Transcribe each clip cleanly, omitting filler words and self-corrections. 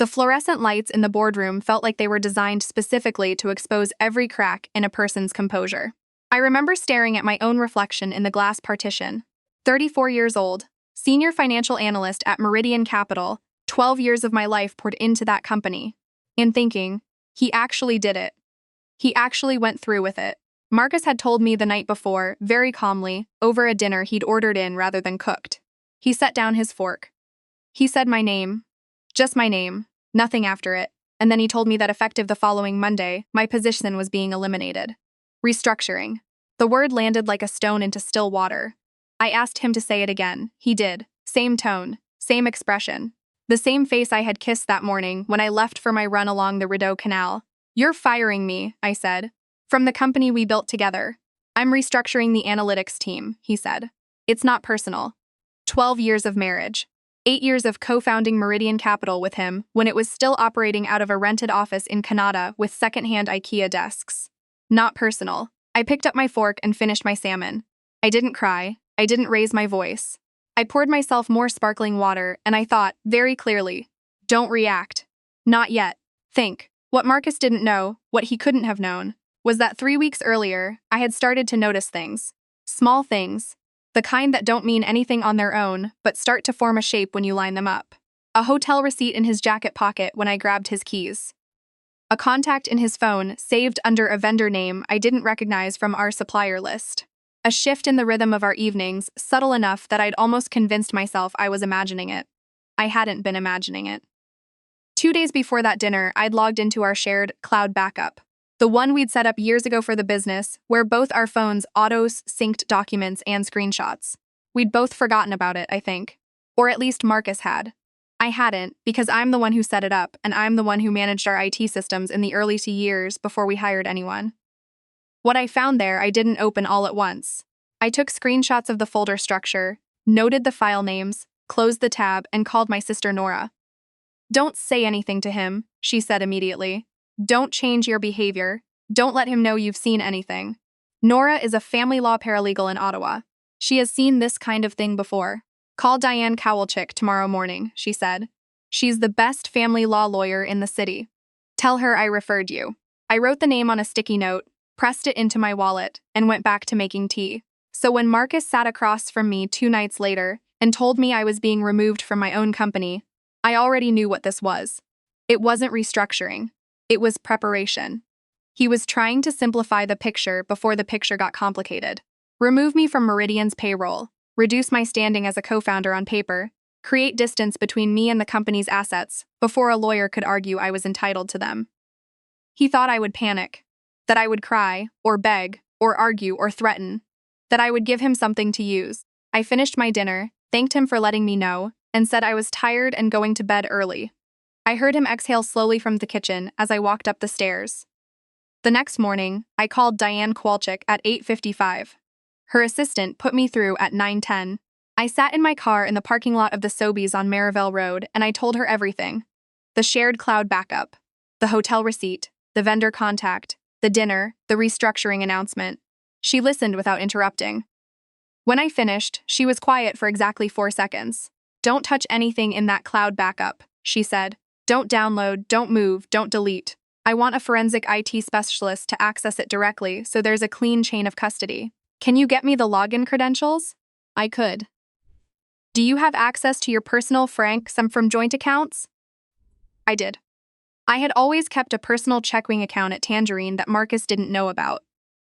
The fluorescent lights in the boardroom felt like they were designed specifically to expose every crack in a person's composure. I remember staring at my own reflection in the glass partition. 34 years old, senior financial analyst at Meridian Capital, 12 years of my life poured into that company. And thinking, he actually did it. He actually went through with it. Marcus had told me the night before, very calmly, over a dinner he'd ordered in rather than cooked. He set down his fork. He said my name. Just my name. Nothing after it. And then he told me that effective the following Monday, my position was being eliminated. Restructuring. The word landed like a stone into still water. I asked him to say it again. He did. Same tone. Same expression. The same face I had kissed that morning when I left for my run along the Rideau Canal. You're firing me, I said. From the company we built together. I'm restructuring the analytics team, he said. It's not personal. 12 years of marriage. 8 years of co-founding Meridian Capital with him when it was still operating out of a rented office in Canada with second-hand IKEA desks. Not personal. I picked up my fork and finished my salmon. I didn't cry. I didn't raise my voice. I poured myself more sparkling water and I thought, very clearly, don't react. Not yet. Think. What Marcus didn't know, what he couldn't have known, was that 3 weeks earlier, I had started to notice things. Small things. The kind that don't mean anything on their own, but start to form a shape when you line them up. A hotel receipt in his jacket pocket when I grabbed his keys. A contact in his phone saved under a vendor name I didn't recognize from our supplier list. A shift in the rhythm of our evenings, subtle enough that I'd almost convinced myself I was imagining it. I hadn't been imagining it. 2 days before that dinner, I'd logged into our shared cloud backup. The one we'd set up years ago for the business, where both our phones auto-synced documents and screenshots. We'd both forgotten about it, I think. Or at least Marcus had. I hadn't, because I'm the one who set it up, and I'm the one who managed our IT systems in the early years before we hired anyone. What I found there I didn't open all at once. I took screenshots of the folder structure, noted the file names, closed the tab, and called my sister Nora. Don't say anything to him, she said immediately. Don't change your behavior. Don't let him know you've seen anything. Nora is a family law paralegal in Ottawa. She has seen this kind of thing before. Call Diane Kowalczyk tomorrow morning, she said. She's the best family law lawyer in the city. Tell her I referred you. I wrote the name on a sticky note, pressed it into my wallet, and went back to making tea. So when Marcus sat across from me 2 nights later and told me I was being removed from my own company, I already knew what this was. It wasn't restructuring. It was preparation. He was trying to simplify the picture before the picture got complicated. Remove me from Meridian's payroll, reduce my standing as a co-founder on paper, create distance between me and the company's assets before a lawyer could argue I was entitled to them. He thought I would panic, that I would cry, or beg, or argue, or threaten, that I would give him something to use. I finished my dinner, thanked him for letting me know, and said I was tired and going to bed early. I heard him exhale slowly from the kitchen as I walked up the stairs. The next morning, I called Diane Kowalczyk at 8:55. Her assistant put me through at 9:10. I sat in my car in the parking lot of the Sobeys on Merivale Road and I told her everything. The shared cloud backup, the hotel receipt, the vendor contact, the dinner, the restructuring announcement. She listened without interrupting. When I finished, she was quiet for exactly 4 seconds. Don't touch anything in that cloud backup, she said. Don't download, don't move, don't delete. I want a forensic IT specialist to access it directly so there's a clean chain of custody. Can you get me the login credentials? I could. Do you have access to your personal some from joint accounts? I did. I had always kept a personal checking account at Tangerine that Marcus didn't know about.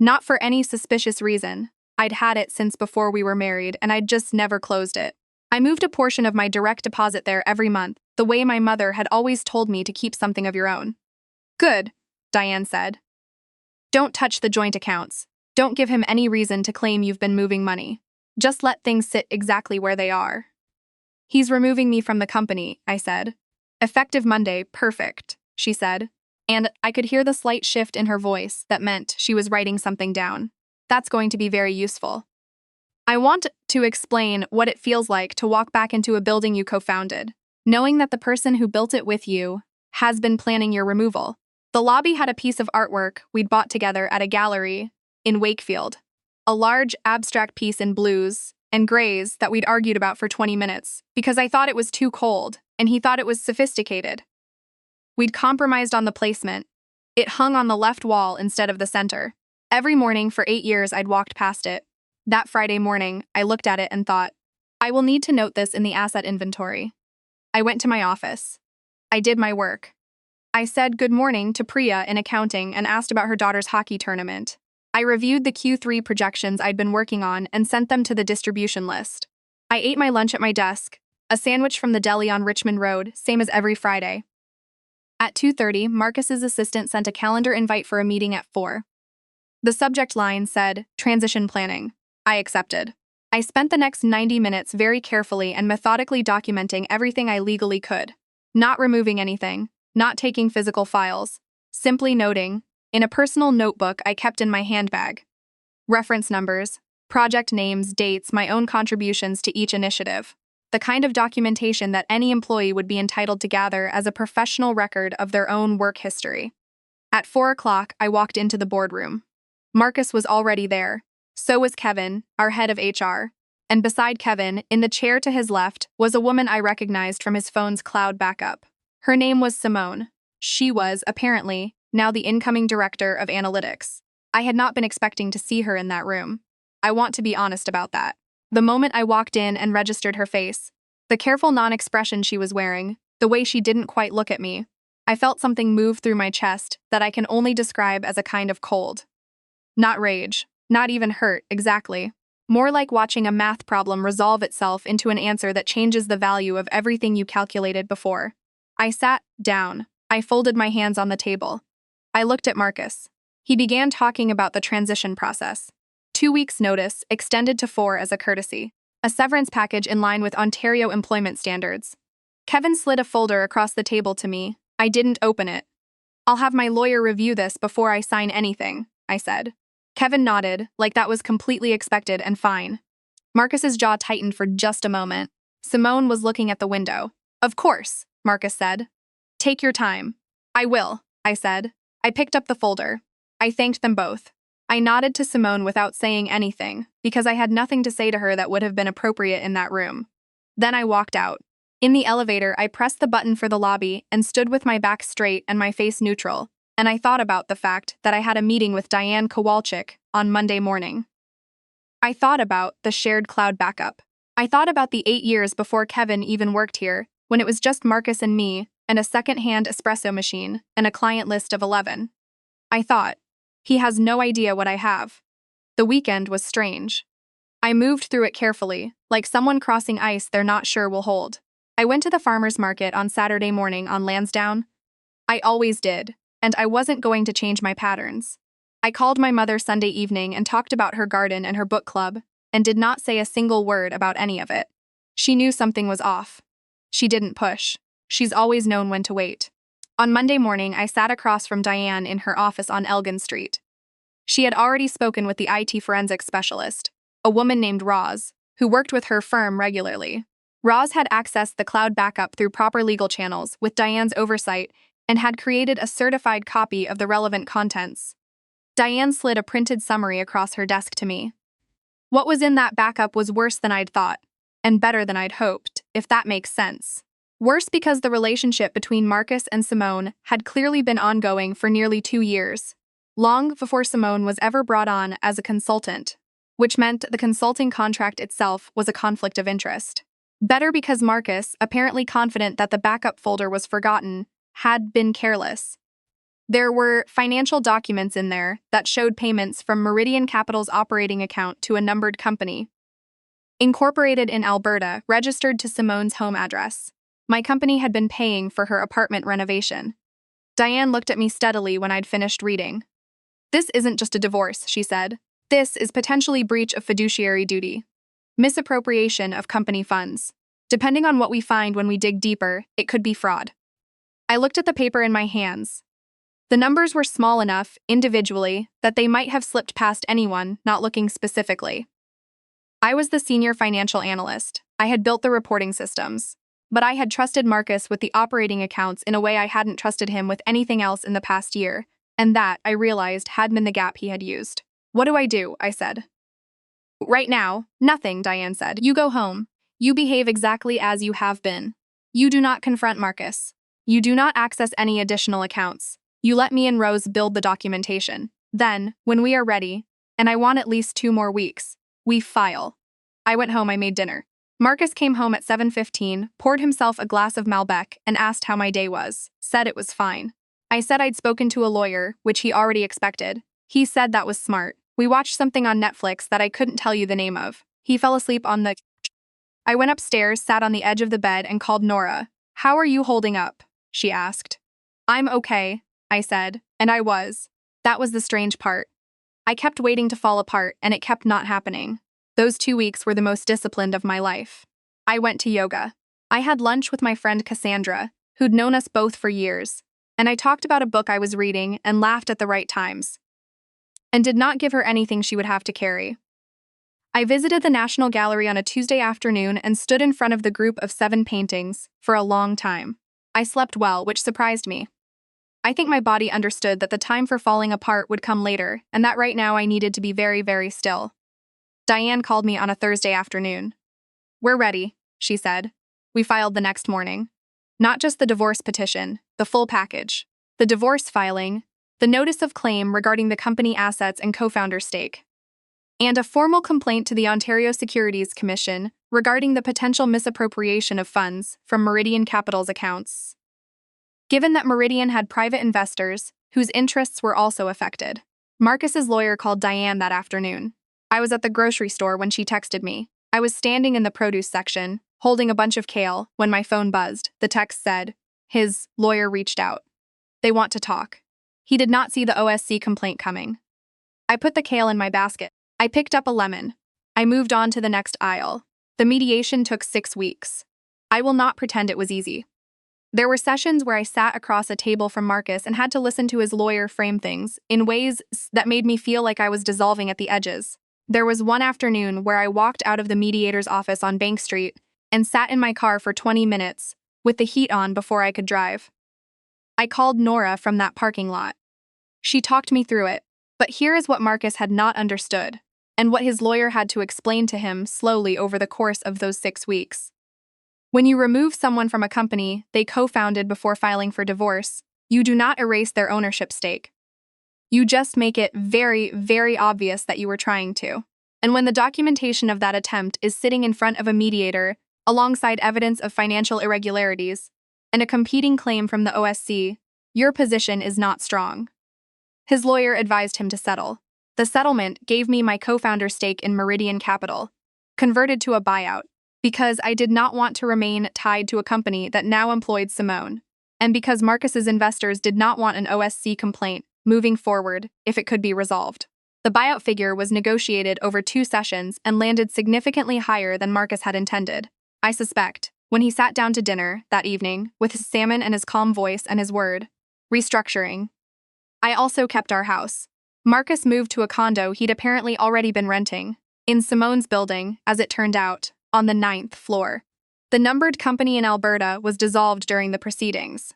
Not for any suspicious reason. I'd had it since before we were married and I'd just never closed it. I moved a portion of my direct deposit there every month, the way my mother had always told me to keep something of your own. Good, Diane said. Don't touch the joint accounts. Don't give him any reason to claim you've been moving money. Just let things sit exactly where they are. He's removing me from the company, I said. Effective Monday, perfect, she said. And I could hear the slight shift in her voice that meant she was writing something down. That's going to be very useful. I want to explain what it feels like to walk back into a building you co-founded, knowing that the person who built it with you has been planning your removal. The lobby had a piece of artwork we'd bought together at a gallery in Wakefield, a large abstract piece in blues and grays that we'd argued about for 20 minutes because I thought it was too cold and he thought it was sophisticated. We'd compromised on the placement. It hung on the left wall instead of the center. Every morning for 8 years, I'd walked past it. That Friday morning, I looked at it and thought, I will need to note this in the asset inventory. I went to my office. I did my work. I said good morning to Priya in accounting and asked about her daughter's hockey tournament. I reviewed the Q3 projections I'd been working on and sent them to the distribution list. I ate my lunch at my desk, a sandwich from the deli on Richmond Road, same as every Friday. At 2:30, Marcus's assistant sent a calendar invite for a meeting at 4. The subject line said, transition planning. I accepted. I spent the next 90 minutes very carefully and methodically documenting everything I legally could. Not removing anything, not taking physical files, simply noting, in a personal notebook I kept in my handbag. Reference numbers, project names, dates, my own contributions to each initiative. The kind of documentation that any employee would be entitled to gather as a professional record of their own work history. At 4 o'clock, I walked into the boardroom. Marcus was already there. So was Kevin, our head of HR. And beside Kevin, in the chair to his left, was a woman I recognized from his phone's cloud backup. Her name was Simone. She was, apparently, now the incoming director of analytics. I had not been expecting to see her in that room. I want to be honest about that. The moment I walked in and registered her face, the careful non-expression she was wearing, the way she didn't quite look at me, I felt something move through my chest that I can only describe as a kind of cold. Not rage, not even hurt, exactly. More like watching a math problem resolve itself into an answer that changes the value of everything you calculated before. I sat down. I folded my hands on the table. I looked at Marcus. He began talking about the transition process. 2 weeks' notice, extended to 4 as a courtesy. A severance package in line with Ontario employment standards. Kevin slid a folder across the table to me. I didn't open it. I'll have my lawyer review this before I sign anything, I said. Kevin nodded, like that was completely expected and fine. Marcus's jaw tightened for just a moment. Simone was looking at the window. Of course, Marcus said. Take your time. I will, I said. I picked up the folder. I thanked them both. I nodded to Simone without saying anything, because I had nothing to say to her that would have been appropriate in that room. Then I walked out. In the elevator, I pressed the button for the lobby and stood with my back straight and my face neutral, and I thought about the fact that I had a meeting with Diane Kowalczyk on Monday morning. I thought about the shared cloud backup. I thought about the 8 years before Kevin even worked here, when it was just Marcus and me, and a second-hand espresso machine, and a client list of 11. I thought, he has no idea what I have. The weekend was strange. I moved through it carefully, like someone crossing ice they're not sure will hold. I went to the farmer's market on Saturday morning on Lansdowne. I always did, and I wasn't going to change my patterns. I called my mother Sunday evening and talked about her garden and her book club, and did not say a single word about any of it. She knew something was off. She didn't push. She's always known when to wait. On Monday morning, I sat across from Diane in her office on Elgin Street. She had already spoken with the IT forensics specialist, a woman named Roz, who worked with her firm regularly. Roz had accessed the cloud backup through proper legal channels with Diane's oversight and had created a certified copy of the relevant contents. Diane slid a printed summary across her desk to me. What was in that backup was worse than I'd thought, and better than I'd hoped, if that makes sense. Worse because the relationship between Marcus and Simone had clearly been ongoing for nearly 2 years, long before Simone was ever brought on as a consultant, which meant the consulting contract itself was a conflict of interest. Better because Marcus, apparently confident that the backup folder was forgotten, had been careless. There were financial documents in there that showed payments from Meridian Capital's operating account to a numbered company, incorporated in Alberta, registered to Simone's home address. My company had been paying for her apartment renovation. Diane looked at me steadily when I'd finished reading. This isn't just a divorce, she said. This is potentially breach of fiduciary duty. Misappropriation of company funds. Depending on what we find when we dig deeper, it could be fraud. I looked at the paper in my hands. The numbers were small enough, individually, that they might have slipped past anyone not looking specifically. I was the senior financial analyst. I had built the reporting systems. But I had trusted Marcus with the operating accounts in a way I hadn't trusted him with anything else in the past year, and that, I realized, had been the gap he had used. What do? I said. Right now, nothing, Diane said. You go home. You behave exactly as you have been. You do not confront Marcus. You do not access any additional accounts. You let me and Rose build the documentation. Then, when we are ready, and I want at least 2 more weeks, we file. I went home, I made dinner. Marcus came home at 7:15, poured himself a glass of Malbec, and asked how my day was. Said it was fine. I said I'd spoken to a lawyer, which he already expected. He said that was smart. We watched something on Netflix that I couldn't tell you the name of. He fell asleep on the... I went upstairs, sat on the edge of the bed, and called Nora. How are you holding up? She asked. I'm okay, I said, and I was. That was the strange part. I kept waiting to fall apart, and it kept not happening. Those 2 weeks were the most disciplined of my life. I went to yoga. I had lunch with my friend Cassandra, who'd known us both for years, and I talked about a book I was reading and laughed at the right times, and did not give her anything she would have to carry. I visited the National Gallery on a Tuesday afternoon and stood in front of the group of 7 paintings for a long time. I slept well, which surprised me. I think my body understood that the time for falling apart would come later, and that right now I needed to be very, very still. Diane called me on a Thursday afternoon. We're ready, she said. We filed the next morning. Not just the divorce petition, the full package. The divorce filing, the notice of claim regarding the company assets and co-founder stake, and a formal complaint to the Ontario Securities Commission regarding the potential misappropriation of funds from Meridian Capital's accounts. Given that Meridian had private investors whose interests were also affected. Marcus's lawyer called Diane that afternoon. I was at the grocery store when she texted me. I was standing in the produce section, holding a bunch of kale, when my phone buzzed. The text said, his lawyer reached out. They want to talk. He did not see the OSC complaint coming. I put the kale in my basket. I picked up a lemon. I moved on to the next aisle. The mediation took 6 weeks. I will not pretend it was easy. There were sessions where I sat across a table from Marcus and had to listen to his lawyer frame things in ways that made me feel like I was dissolving at the edges. There was one afternoon where I walked out of the mediator's office on Bank Street and sat in my car for 20 minutes, with the heat on before I could drive. I called Nora from that parking lot. She talked me through it, but here is what Marcus had not understood, and what his lawyer had to explain to him slowly over the course of those 6 weeks. When you remove someone from a company they co-founded before filing for divorce, you do not erase their ownership stake. You just make it very, very obvious that you were trying to. And when the documentation of that attempt is sitting in front of a mediator, alongside evidence of financial irregularities, and a competing claim from the OSC, your position is not strong. His lawyer advised him to settle. The settlement gave me my co-founder stake in Meridian Capital, converted to a buyout, because I did not want to remain tied to a company that now employed Simone, and because Marcus's investors did not want an OSC complaint moving forward if it could be resolved. The buyout figure was negotiated over 2 sessions and landed significantly higher than Marcus had intended. I suspect, when he sat down to dinner that evening, with his salmon and his calm voice and his word, restructuring. I also kept our house. Marcus moved to a condo he'd apparently already been renting, in Simone's building, as it turned out, on the 9th floor. The numbered company in Alberta was dissolved during the proceedings.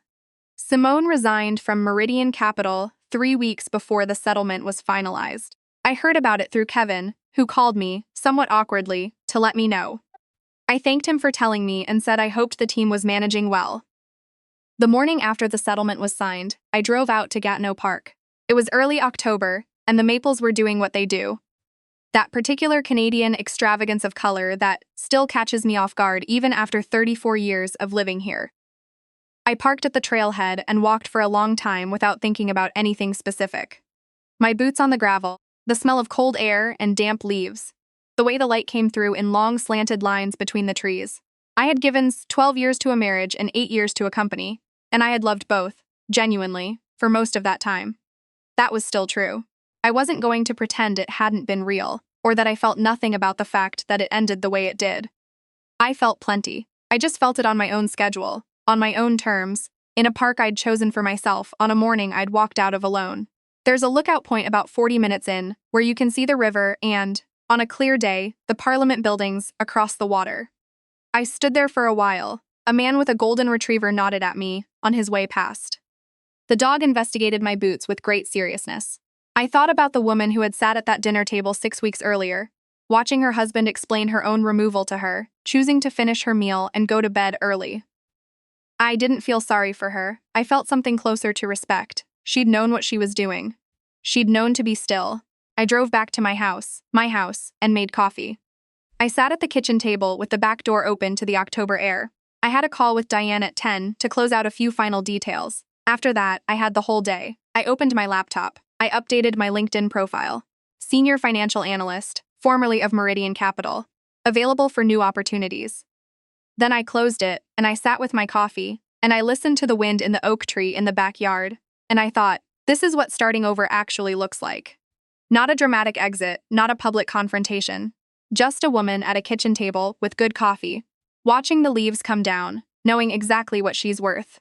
Simone resigned from Meridian Capital 3 weeks before the settlement was finalized. I heard about it through Kevin, who called me, somewhat awkwardly, to let me know. I thanked him for telling me and said I hoped the team was managing well. The morning after the settlement was signed, I drove out to Gatineau Park. It was early October, and the maples were doing what they do. That particular Canadian extravagance of color that still catches me off guard even after 34 years of living here. I parked at the trailhead and walked for a long time without thinking about anything specific. My boots on the gravel, the smell of cold air and damp leaves, the way the light came through in long slanted lines between the trees. I had given 12 years to a marriage and 8 years to a company, and I had loved both, genuinely, for most of that time. That was still true. I wasn't going to pretend it hadn't been real, or that I felt nothing about the fact that it ended the way it did. I felt plenty. I just felt it on my own schedule, on my own terms, in a park I'd chosen for myself on a morning I'd walked out of alone. There's a lookout point about 40 minutes in, where you can see the river and, on a clear day, the Parliament buildings across the water. I stood there for a while. A man with a golden retriever nodded at me on his way past. The dog investigated my boots with great seriousness. I thought about the woman who had sat at that dinner table 6 weeks earlier, watching her husband explain her own removal to her, choosing to finish her meal and go to bed early. I didn't feel sorry for her. I felt something closer to respect. She'd known what she was doing. She'd known to be still. I drove back to my house, and made coffee. I sat at the kitchen table with the back door open to the October air. I had a call with Diane at 10 to close out a few final details. After that, I had the whole day. I opened my laptop. I updated my LinkedIn profile. Senior Financial Analyst, formerly of Meridian Capital. Available for new opportunities. Then I closed it, and I sat with my coffee, and I listened to the wind in the oak tree in the backyard, and I thought, this is what starting over actually looks like. Not a dramatic exit, not a public confrontation. Just a woman at a kitchen table with good coffee, watching the leaves come down, knowing exactly what she's worth.